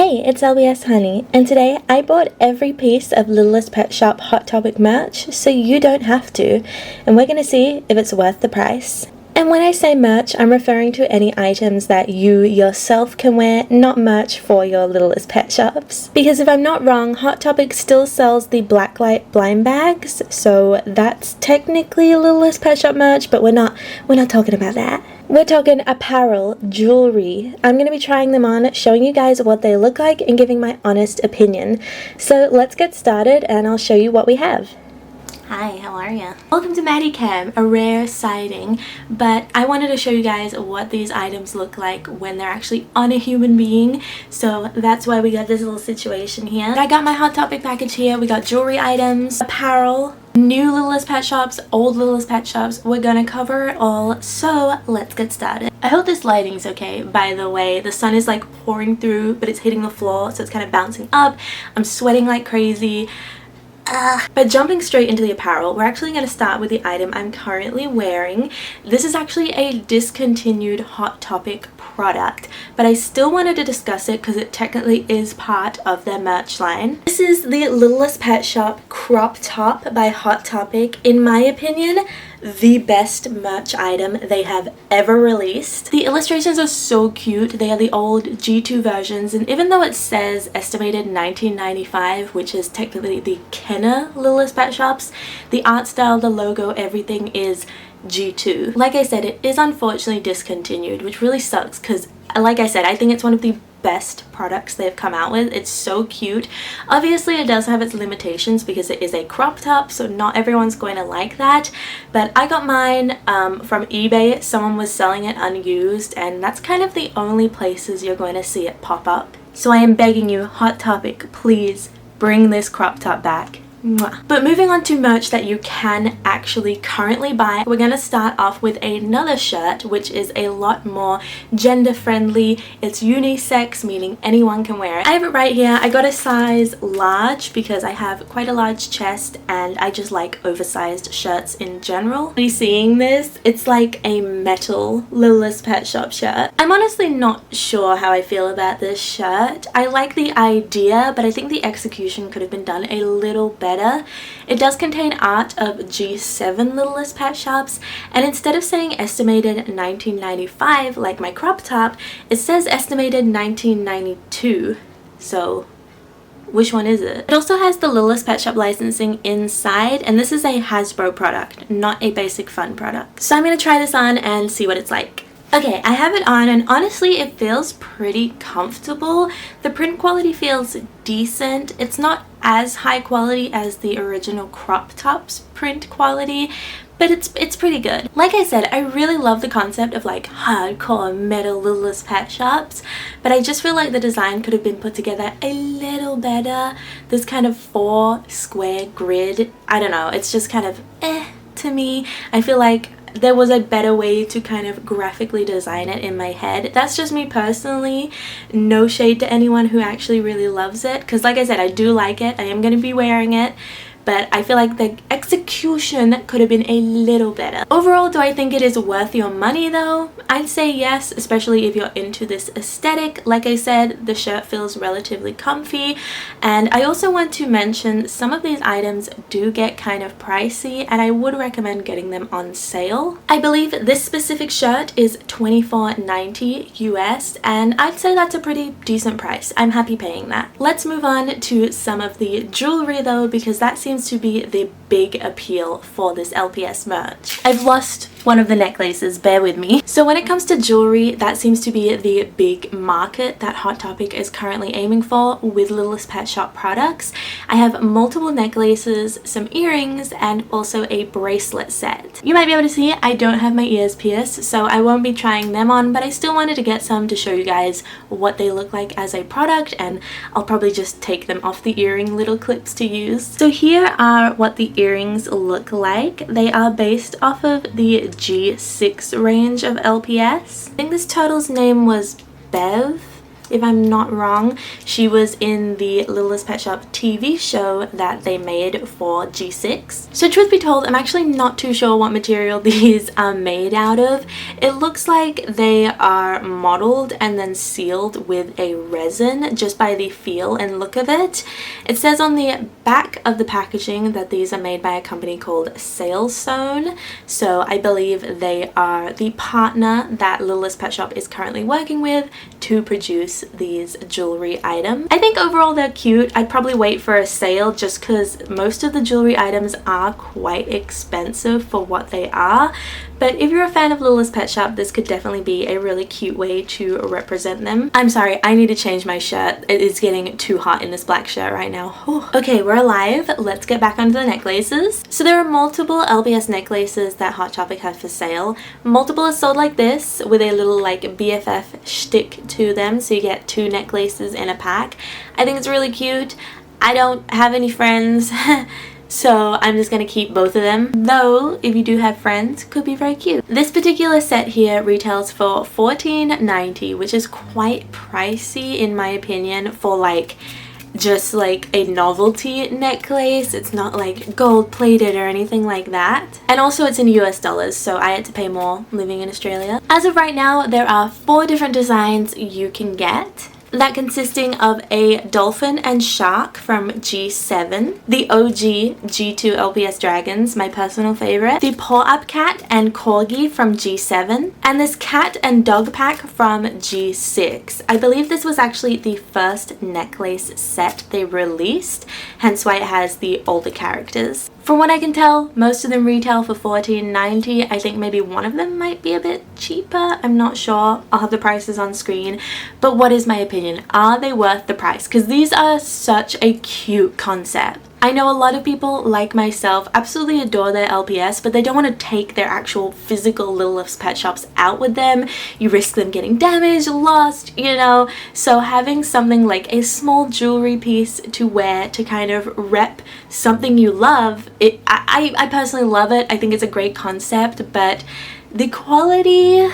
Hey, it's LpsHoney, and today I bought every piece of Littlest Pet Shop Hot Topic merch so you don't have to, and we're going to see if it's worth the price. And when I say merch, I'm referring to any items that you yourself can wear, not merch for your Littlest Pet Shops. Because if I'm not wrong, Hot Topic still sells the blacklight blind bags, so that's technically Littlest Pet Shop merch, but we're not talking about that. We're talking apparel, jewelry. I'm going to be trying them on, showing you guys what they look like, and giving my honest opinion. So let's get started and I'll show you what we have. Hi, how are ya? Welcome to Maddie Cam, a rare sighting, but I wanted to show you guys what these items look like when they're actually on a human being, so that's why we got this little situation here. I got my Hot Topic package here. We got jewelry items, apparel, new Littlest Pet Shops, old Littlest Pet Shops. We're gonna cover it all, so let's get started. I hope this lighting's okay, by the way. The sun is like pouring through, but it's hitting the floor, so it's kind of bouncing up. I'm sweating like crazy. But jumping straight into the apparel, we're actually going to start with the item I'm currently wearing. This is actually a discontinued Hot Topic product, but I still wanted to discuss it because it technically is part of their merch line. This is the Littlest Pet Shop crop top by Hot Topic. In my opinion, the best merch item they have ever released. The illustrations are so cute. They are the old G2 versions, and even though it says estimated 1995, which is technically the Kenner Littlest Pet Shops, the art style, the logo, everything is G2. Like I said, it is unfortunately discontinued, which really sucks because, like I said, I think it's one of the best products they've come out with. It's so cute. Obviously it does have its limitations because it is a crop top, so not everyone's going to like that, but I got mine from eBay. Someone was selling it unused, and that's kind of the only places you're going to see it pop up. So I am begging you, Hot Topic, please bring this crop top back. Mwah. But moving on to merch that you can actually currently buy, we're going to start off with another shirt, which is a lot more gender friendly. It's unisex, meaning anyone can wear it. I have it right here. I got a size large because I have quite a large chest and I just like oversized shirts in general. Are you seeing this? It's like a metal Littlest Pet Shop shirt. I'm honestly not sure how I feel about this shirt. I like the idea, but I think the execution could have been done a little better. It does contain art of G7 Littlest Pet Shops, and instead of saying estimated 1995 like my crop top, it says estimated 1992. So which one is it? It also has the Littlest Pet Shop licensing inside, and this is a Hasbro product, not a Basic Fun product. So I'm going to try this on and see what it's like. Okay, I have it on, and honestly it feels pretty comfortable. The print quality feels decent. It's not as high quality as the original crop tops print quality, but it's pretty good. Like I said, I really love the concept of like hardcore metal Littlest Pet Shops, but I just feel like the design could have been put together a little better. This kind of 4 square grid, I don't know, it's just kind of to me. I feel like there was a better way to kind of graphically design it in my head. That's just me personally. No shade to anyone who actually really loves it, because like I said, I do like it. I am going to be wearing it, but I feel like the execution could have been a little better. Overall, do I think it is worth your money though? I'd say yes, especially if you're into this aesthetic. Like I said, the shirt feels relatively comfy, and I also want to mention some of these items do get kind of pricey, and I would recommend getting them on sale. I believe this specific shirt is $24.90 US, and I'd say that's a pretty decent price. I'm happy paying that. Let's move on to some of the jewelry though, because that seems to be the big appeal for this LPS merch. I've lost one of the necklaces, bear with me. So when it comes to jewelry, that seems to be the big market that Hot Topic is currently aiming for with Littlest Pet Shop products. I have multiple necklaces, some earrings, and also a bracelet set. You might be able to see I don't have my ears pierced, so I won't be trying them on, but I still wanted to get some to show you guys what they look like as a product, and I'll probably just take them off the earring little clips to use. So here are what the earrings look like. They are based off of the G6 range of LPS. I think this turtle's name was Bev. if I'm not wrong. She was in the Littlest Pet Shop TV show that they made for G6. So truth be told, I'm actually not too sure what material these are made out of. It looks like they are modeled and then sealed with a resin just by the feel and look of it. It says on the back of the packaging that these are made by a company called LpsHoney. So I believe they are the partner that Littlest Pet Shop is currently working with to produce these jewelry items. I think overall they're cute. I'd probably wait for a sale just because most of the jewelry items are quite expensive for what they are. But if you're a fan of Littlest Pet Shop, this could definitely be a really cute way to represent them. I'm sorry, I need to change my shirt. It is getting too hot in this black shirt right now. Whew. Okay, we're alive. Let's get back onto the necklaces. So there are multiple LPS necklaces that Hot Topic have for sale. Multiple are sold like this with a little like BFF shtick to them, so you get 2 necklaces in a pack. I think it's really cute. I don't have any friends. So I'm just going to keep both of them, though if you do have friends, could be very cute. This particular set here retails for $14.90, which is quite pricey in my opinion for like just like a novelty necklace. It's not like gold plated or anything like that. And also it's in US dollars, so I had to pay more living in Australia. As of right now, there are 4 different designs you can get. That consisting of a dolphin and shark from G7, the OG G2 LPS dragons, my personal favorite, the paw-up cat and corgi from G7, and this cat and dog pack from G6. I believe this was actually the first necklace set they released, hence why it has the older characters. From what I can tell, most of them retail for $14.90. I think maybe one of them might be a bit cheaper. I'm not sure. I'll have the prices on screen. But what is my opinion? Are they worth the price? Because these are such a cute concept. I know a lot of people, like myself, absolutely adore their LPS, but they don't want to take their actual physical Littlest Pet Shops out with them. You risk them getting damaged, lost, you know. So having something like a small jewelry piece to wear to kind of rep something you love, I personally love it. I think it's a great concept, but the quality...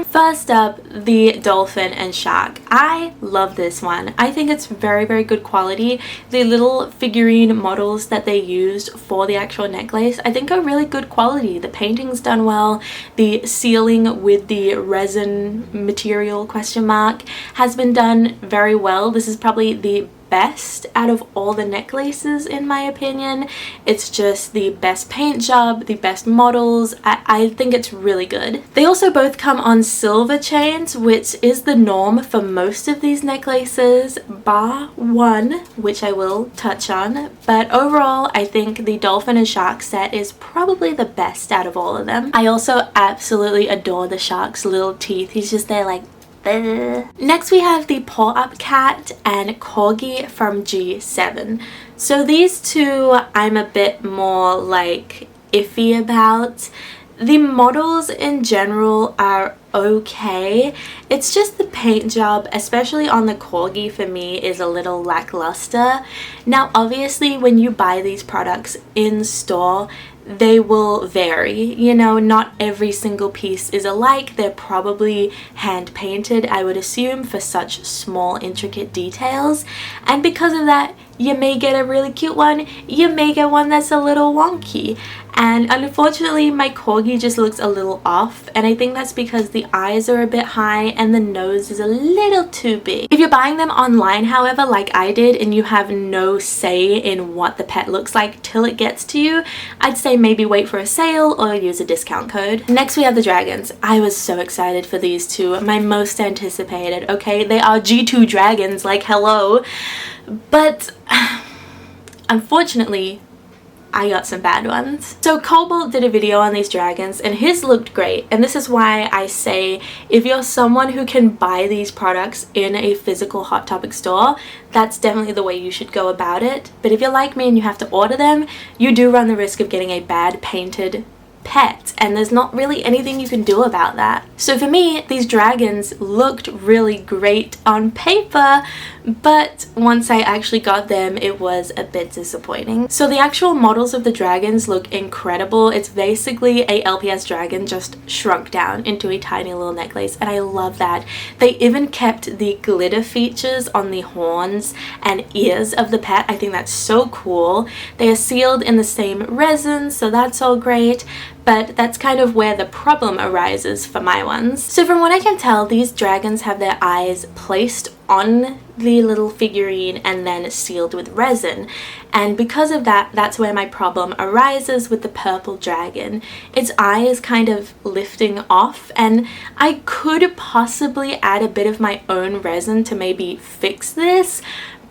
First up, the dolphin and shark. I love this one. I think it's very, very good quality. The little figurine models that they used for the actual necklace, I think are really good quality. The painting's done well. The sealing with the resin material question mark has been done very well. This is probably the best out of all the necklaces in my opinion. It's just the best paint job, the best models. I think it's really good. They also both come on silver chains, which is the norm for most of these necklaces, bar one, which I will touch on. But overall, I think the dolphin and shark set is probably the best out of all of them. I also absolutely adore the shark's little teeth. He's just there like... Next we have the paw-up cat and corgi from G7. So these two I'm a bit more like iffy about. The models in general are okay. It's just the paint job, especially on the corgi for me, is a little lackluster. Now obviously when you buy these products in store, they will vary, you know, not every single piece is alike. They're probably hand painted, I would assume, for such small intricate details, and because of that you may get a really cute one, you may get one that's a little wonky. And unfortunately my corgi just looks a little off, and I think that's because the eyes are a bit high and the nose is a little too big. If you're buying them online, however, like I did, and you have no say in what the pet looks like till it gets to you, I'd say maybe wait for a sale or use a discount code. Next we have the dragons. I was so excited for these two, my most anticipated. Okay, they are G2 dragons, like hello. But unfortunately I got some bad ones. So Cobalt did a video on these dragons and his looked great, and this is why I say if you're someone who can buy these products in a physical Hot Topic store, that's definitely the way you should go about it. But if you're like me and you have to order them, you do run the risk of getting a bad painted pet, and there's not really anything you can do about that. So for me, these dragons looked really great on paper, but once I actually got them, it was a bit disappointing. So the actual models of the dragons look incredible. It's basically a LPS dragon just shrunk down into a tiny little necklace, and I love that. They even kept the glitter features on the horns and ears of the pet. I think that's so cool. They are sealed in the same resin, so that's all great. But that's kind of where the problem arises for my ones. So from what I can tell, these dragons have their eyes placed on the little figurine and then sealed with resin. And because of that, that's where my problem arises with the purple dragon. Its eye is kind of lifting off, and I could possibly add a bit of my own resin to maybe fix this.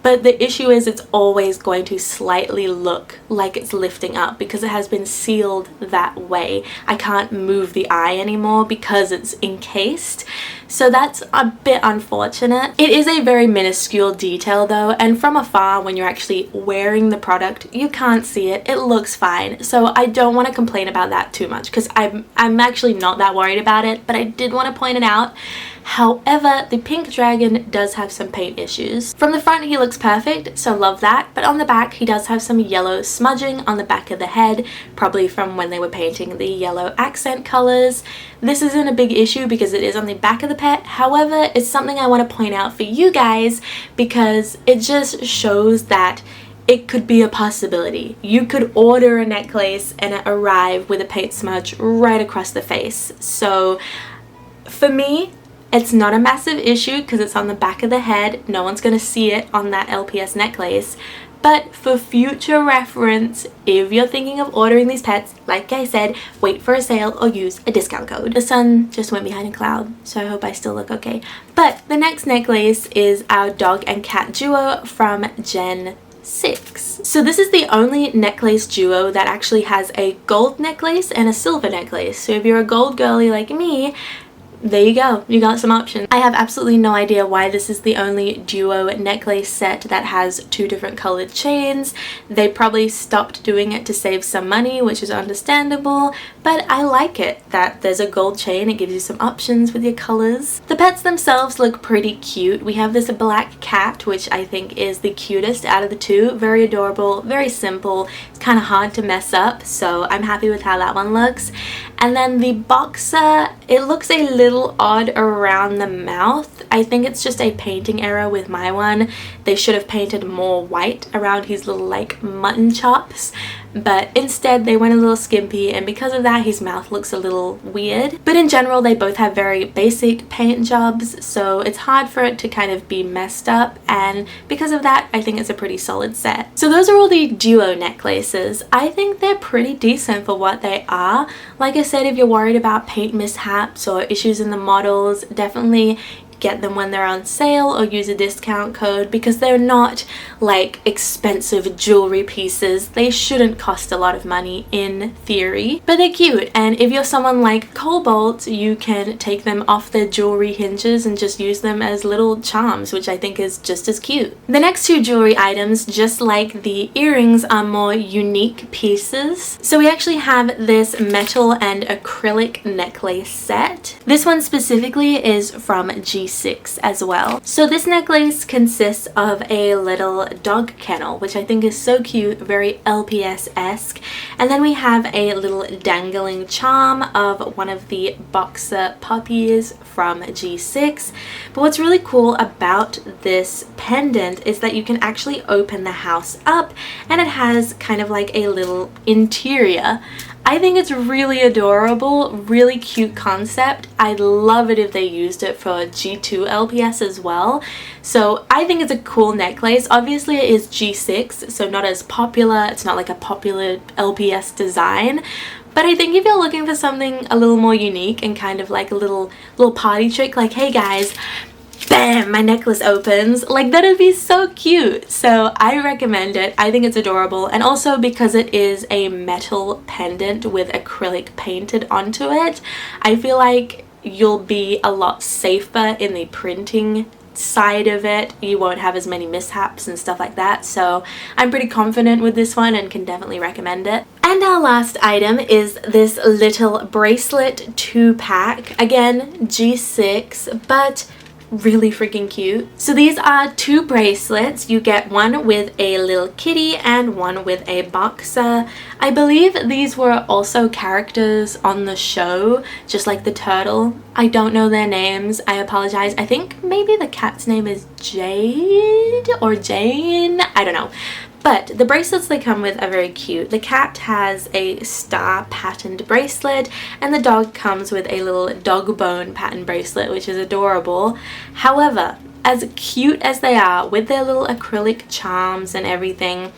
But the issue is it's always going to slightly look like it's lifting up because it has been sealed that way. I can't move the eye anymore because it's encased. So that's a bit unfortunate. It is a very minuscule detail though, and from afar when you're actually wearing the product, you can't see it. It looks fine. So I don't want to complain about that too much because I'm actually not that worried about it, but I did want to point it out. However, the pink dragon does have some paint issues. From the front he looks perfect, so love that, but on the back he does have some yellow smudging on the back of the head, probably from when they were painting the yellow accent colors. This isn't a big issue because it is on the back of the pet, however, it's something I want to point out for you guys because it just shows that it could be a possibility. You could order a necklace and it arrive with a paint smudge right across the face. So for me, it's not a massive issue because it's on the back of the head. No one's going to see it on that LPS necklace. But for future reference, if you're thinking of ordering these pets, like I said, wait for a sale or use a discount code. The sun just went behind a cloud, so I hope I still look okay. But the next necklace is our dog and cat duo from Gen 6. So this is the only necklace duo that actually has a gold necklace and a silver necklace. So if you're a gold girly like me, there you go, you got some options. I have absolutely no idea why this is the only duo necklace set that has two different colored chains. They probably stopped doing it to save some money, which is understandable, but I like it that there's a gold chain. It gives you some options with your colors. The pets themselves look pretty cute. We have this black cat, which I think is the cutest out of the two. Very adorable, very simple. It's kind of hard to mess up, so I'm happy with how that one looks. And then the boxer, it looks a little odd around the mouth. I think it's just a painting error with my one. They should have painted more white around his little like mutton chops, but instead they went a little skimpy, and because of that his mouth looks a little weird. But in general they both have very basic paint jobs, so it's hard for it to kind of be messed up, and because of that I think it's a pretty solid set. So those are all the duo necklaces. I think they're pretty decent for what they are. Like I said, if you're worried about paint mishaps or issues in the models, definitely get them when they're on sale or use a discount code because they're not like expensive jewelry pieces. They shouldn't cost a lot of money in theory, but they're cute, and if you're someone like Cobalt, you can take them off their jewelry hinges and just use them as little charms, which I think is just as cute. The next two jewelry items, just like the earrings, are more unique pieces. So we actually have this metal and acrylic necklace set. This one specifically is from G6 as well. So this necklace consists of a little dog kennel, which I think is so cute, very LPS-esque. And then we have a little dangling charm of one of the boxer puppies from G6. But what's really cool about this pendant is that you can actually open the house up and it has kind of like a little interior. I think it's really adorable, really cute concept. I'd love it if they used it for G2 LPS as well. So I think it's a cool necklace. Obviously it is G6, so not as popular. It's not like a popular LPS design. But I think if you're looking for something a little more unique and kind of like a little party trick, like, hey guys, bam, my necklace opens, like that'd be so cute. So I recommend it. I think it's adorable, and also because it is a metal pendant with acrylic painted onto it, I feel like you'll be a lot safer in the printing side of it, you won't have as many mishaps and stuff like that. So I'm pretty confident with this one and can definitely recommend it. And our last item is this little bracelet 2-pack. Again, G6, but really freaking cute. So these are 2 bracelets. You get one with a little kitty and one with a boxer. I believe these were also characters on the show, just like the turtle. I don't know their names, I apologize. I think maybe the cat's name is Jade or Jane, I don't know. But the bracelets they come with are very cute. The cat has a star patterned bracelet and the dog comes with a little dog bone patterned bracelet, which is adorable. However, as cute as they are with their little acrylic charms and everything,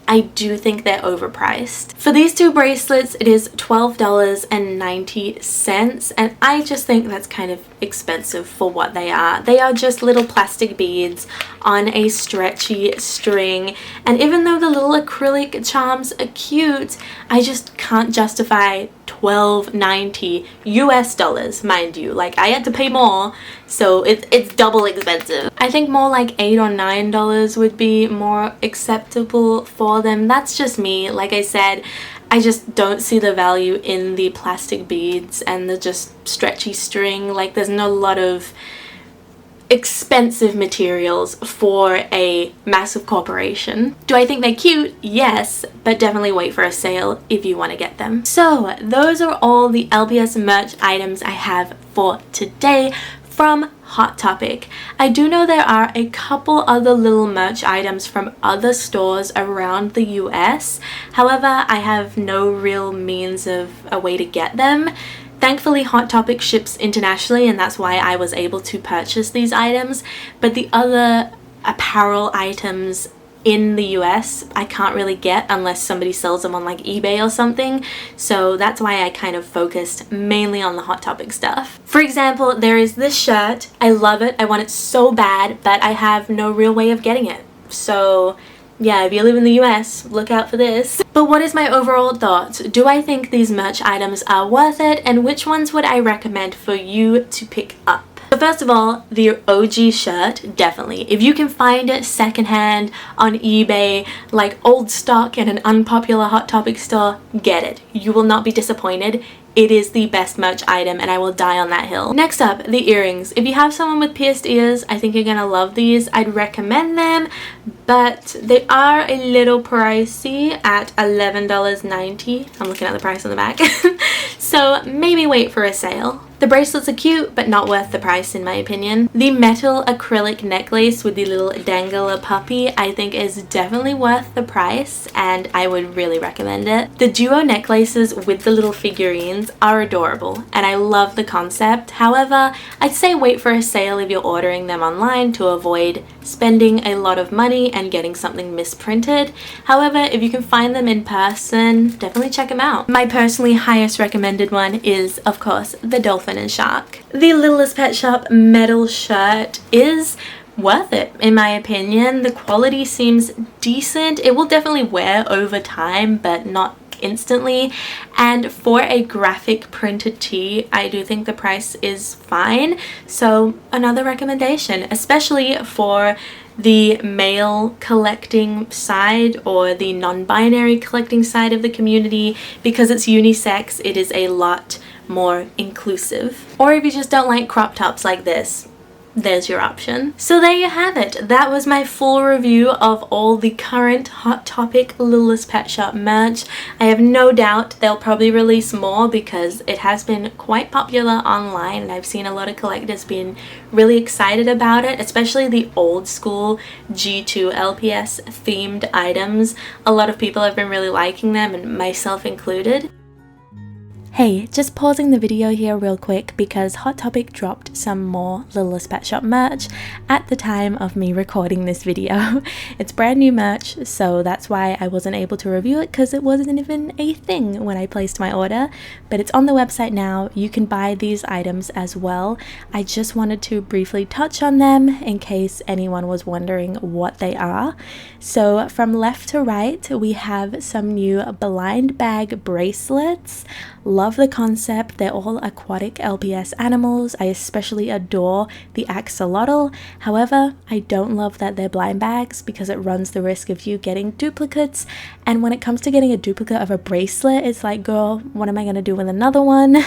I do think they're overpriced. For these 2 bracelets, it is $12.90, and I just think that's kind of expensive for what they are. They are just little plastic beads on a stretchy string, and even though the little acrylic charms are cute, I just can't justify $12.90 US dollars, mind you. Like, I had to pay more, so it's double expensive. I think more like $8 or $9 would be more acceptable for them. That's just me. Like I said, I just don't see the value in the plastic beads and the just stretchy string. Like, there's not a lot of expensive materials for a massive corporation. Do I think they're cute? Yes, but definitely wait for a sale if you want to get them. So those are all the LPS merch items I have for today from Hot Topic. I do know there are a couple other little merch items from other stores around the US. However, I have no real means of a way to get them. Thankfully, Hot Topic ships internationally, and that's why I was able to purchase these items. But the other apparel items in the US, I can't really get unless somebody sells them on like eBay or something. So that's why I kind of focused mainly on the Hot Topic stuff. For example, there is this shirt. I love it. I want it so bad, but I have no real way of getting it. So yeah, if you live in the US, look out for this. But what is my overall thoughts? Do I think these merch items are worth it? And which ones would I recommend for you to pick up? So first of all, the OG shirt, definitely. If you can find it secondhand on eBay, like old stock in an unpopular Hot Topic store, get it. You will not be disappointed. It is the best merch item and I will die on that hill. Next up, the earrings. If you have someone with pierced ears, I think you're gonna love these. I'd recommend them, but they are a little pricey at $11.90. I'm looking at the price on the back. So maybe wait for a sale. The bracelets are cute, but not worth the price in my opinion. The metal acrylic necklace with the little dangler puppy I think is definitely worth the price and I would really recommend it. The duo necklaces with the little figurines are adorable and I love the concept. However, I'd say wait for a sale if you're ordering them online to avoid spending a lot of money and getting something misprinted. However, if you can find them in person, definitely check them out. My personally highest recommended one is, of course, the dolphin and shark. The Littlest Pet Shop metal shirt is worth it in my opinion. The quality seems decent. It will definitely wear over time, but not instantly, and for a graphic printed tee I do think the price is fine. So another recommendation, especially for the male collecting side or the non-binary collecting side of the community, because it's unisex, it is a lot more inclusive. Or if you just don't like crop tops like this, there's your option. So there you have it. That was my full review of all the current Hot Topic Littlest Pet Shop merch. I have no doubt they'll probably release more because it has been quite popular online and I've seen a lot of collectors being really excited about it, especially the old school G2 LPS themed items. A lot of people have been really liking them, and myself included. Hey, just pausing the video here real quick because Hot Topic dropped some more Littlest Pet Shop merch at the time of me recording this video. It's brand new merch, so that's why I wasn't able to review it because it wasn't even a thing when I placed my order, but it's on the website now. You can buy these items as well. I just wanted to briefly touch on them in case anyone was wondering what they are. So from left to right, we have some new blind bag bracelets. Love love the concept. They're all aquatic LPS animals. I especially adore the axolotl. However, I don't love that they're blind bags because it runs the risk of you getting duplicates. And when it comes to getting a duplicate of a bracelet, it's like, girl, what am I going to do with another one?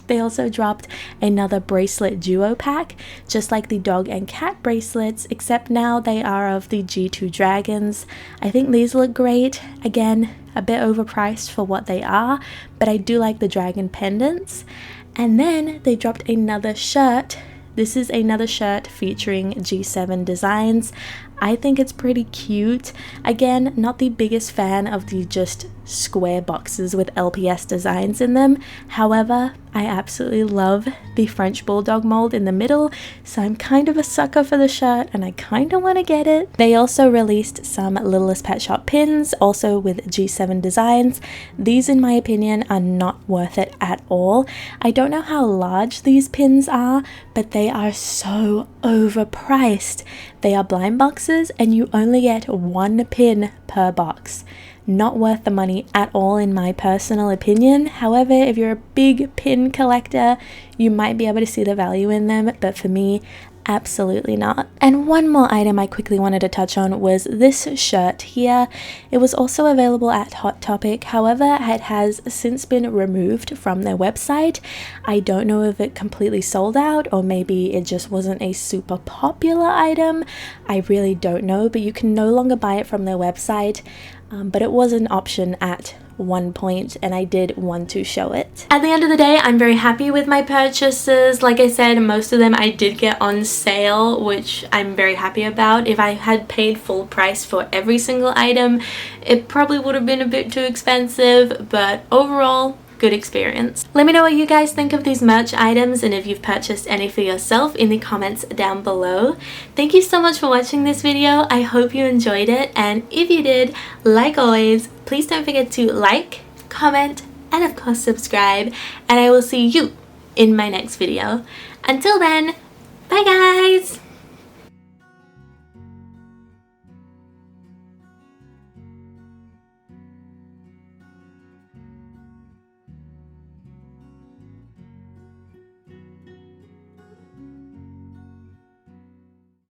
They also dropped another bracelet duo pack, just like the dog and cat bracelets, except now they are of the G2 dragons. I think these look great. Again, a bit overpriced for what they are, but I do like the dragon pendants. And then they dropped another shirt. This is another shirt featuring G7 designs. I think it's pretty cute. Again, not the biggest fan of the just square boxes with LPS designs in them. However, I absolutely love the French Bulldog mold in the middle, so I'm kind of a sucker for the shirt and I kind of want to get it. They also released some Littlest Pet Shop pins, also with G7 designs. These, in my opinion, are not worth it at all. I don't know how large these pins are, but they are so overpriced. They are blind boxes and you only get one pin per box. Not worth the money at all in my personal opinion. However, if you're a big pin collector, you might be able to see the value in them, but for me, absolutely not. And one more item I quickly wanted to touch on was this shirt here. It was also available at Hot Topic, however it has since been removed from their website. I don't know if it completely sold out or maybe it just wasn't a super popular item. I really don't know, but you can no longer buy it from their website. But it was an option at one point and I did want to show it. At the end of the day, I'm very happy with my purchases. Like I said, most of them I did get on sale, which I'm very happy about. If I had paid full price for every single item, it probably would have been a bit too expensive, but overall, good experience. Let me know what you guys think of these merch items and if you've purchased any for yourself in the comments down below. Thank you so much for watching this video. I hope you enjoyed it, and if you did, like always, please don't forget to like, comment, and of course subscribe, and I will see you in my next video. Until then, bye guys!